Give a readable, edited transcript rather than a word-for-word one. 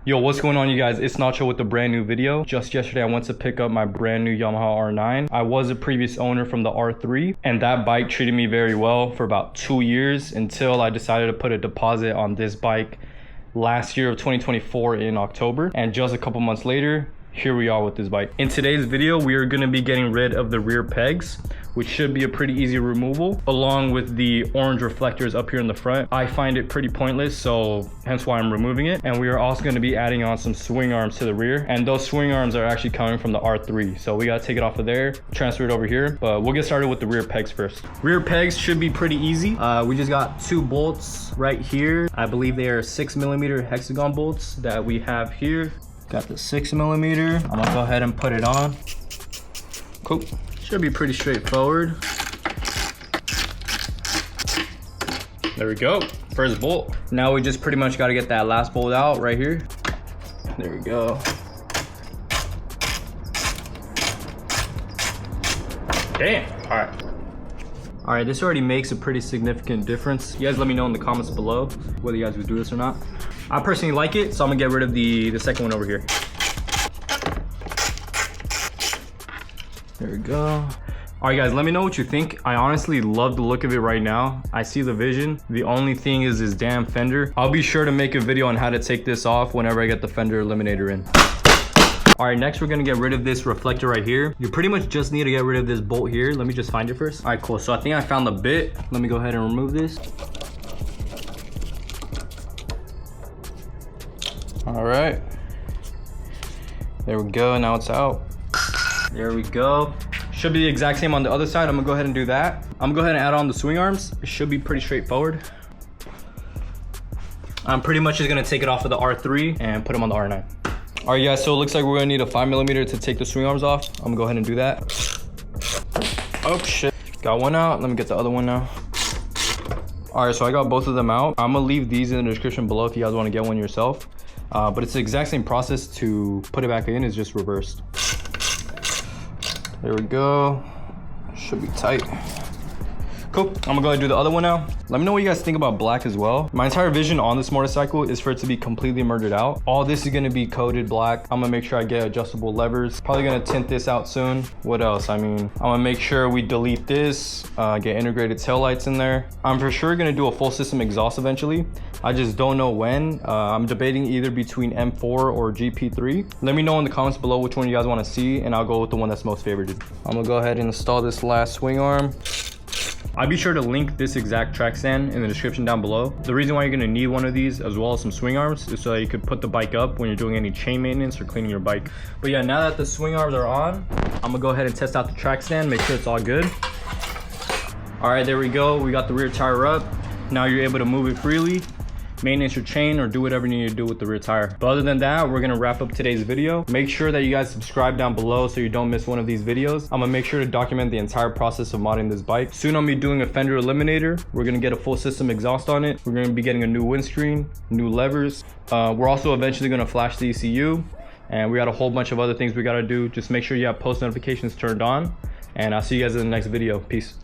Yo, what's going on, you guys? It's Nacho with a brand new video. Just yesterday I went to pick up my brand new Yamaha R9. I was a previous owner from the R3, and that bike treated me very well for about 2 years until I decided to put a deposit on this bike last year of 2024 in October. And just a couple months later, here we are with this bike. In today's video, we are going to be getting rid of the rear pegs, which should be a pretty easy removal, along with the orange reflectors up here in the front. I find it pretty pointless, so hence why I'm removing it. And we are also going to be adding on some swing arms to the rear, and those swing arms are actually coming from the R3, so we got to take it off of there, transfer it over here. But we'll get started with the rear pegs first. Rear pegs should be pretty easy. We just got 2 bolts right here. I believe they are 6mm hexagon bolts that we have here. Got the 6mm. I'm gonna go ahead and put it on. Cool. Should be pretty straightforward. There we go. First bolt. Now we just pretty much got to get that last bolt out right here. There we go. Damn. All right. All right, this already makes a pretty significant difference. You guys let me know in the comments below whether you guys would do this or not. I personally like it, so I'm gonna get rid of the second one over here. There we go. All right, guys, let me know what you think. I honestly love the look of it right now. I see the vision. The only thing is this damn fender. I'll be sure to make a video on how to take this off whenever I get the fender eliminator in. All right, next we're gonna get rid of this reflector right here. You pretty much just need to get rid of this bolt here. Let me just find it first. All right, cool. So I think I found the bit. Let me go ahead and remove this. All right, there we go. Now it's out. There we go. Should be the exact same on the other side. I'm gonna go ahead and do that. I'm gonna go ahead and add on the swing arms. It should be pretty straightforward. I'm pretty much just gonna take it off of the R3 and put them on the R9. All right, guys, so it looks like we're gonna need a 5mm to take the swing arms off. I'm gonna go ahead and do that. Oh shit, got one out. Let me get the other one now. All right, so I got both of them out. I'm gonna leave these in the description below if you guys wanna get one yourself. But it's the exact same process to put it back in, it's just reversed. There we go. Should be tight. Cool. I'm gonna go ahead and do the other one now. Let me know what you guys think about black as well. My entire vision on this motorcycle is for it to be completely murdered out. All this is gonna be coated black. I'm gonna make sure I get adjustable levers. Probably gonna tint this out soon. What else? I mean, I'm gonna make sure we delete this, get integrated taillights in there. I'm for sure gonna do a full system exhaust eventually. I just don't know when. I'm debating either between M4 or GP3. Let me know in the comments below which one you guys wanna see, and I'll go with the one that's most favorited. I'm gonna go ahead and install this last swing arm. I'll be sure to link this exact track stand in the description down below. The reason why you're gonna need one of these as well as some swing arms is so that you could put the bike up when you're doing any chain maintenance or cleaning your bike. But yeah, now that the swing arms are on, I'm gonna go ahead and test out the track stand, make sure it's all good. All right, there we go. We got the rear tire up. Now you're able to move it freely, maintenance your chain, or do whatever you need to do with the rear tire. But other than that, we're gonna wrap up today's video. Make sure that you guys subscribe down below so you don't miss one of these videos. I'm gonna make sure to document the entire process of modding this bike. Soon I'm gonna be doing a fender eliminator. We're gonna get a full system exhaust on it. We're gonna be getting a new windscreen, new levers. We're also eventually gonna flash the ECU, and we got a whole bunch of other things we gotta do. Just make sure you have post notifications turned on, and I'll see you guys in the next video. Peace.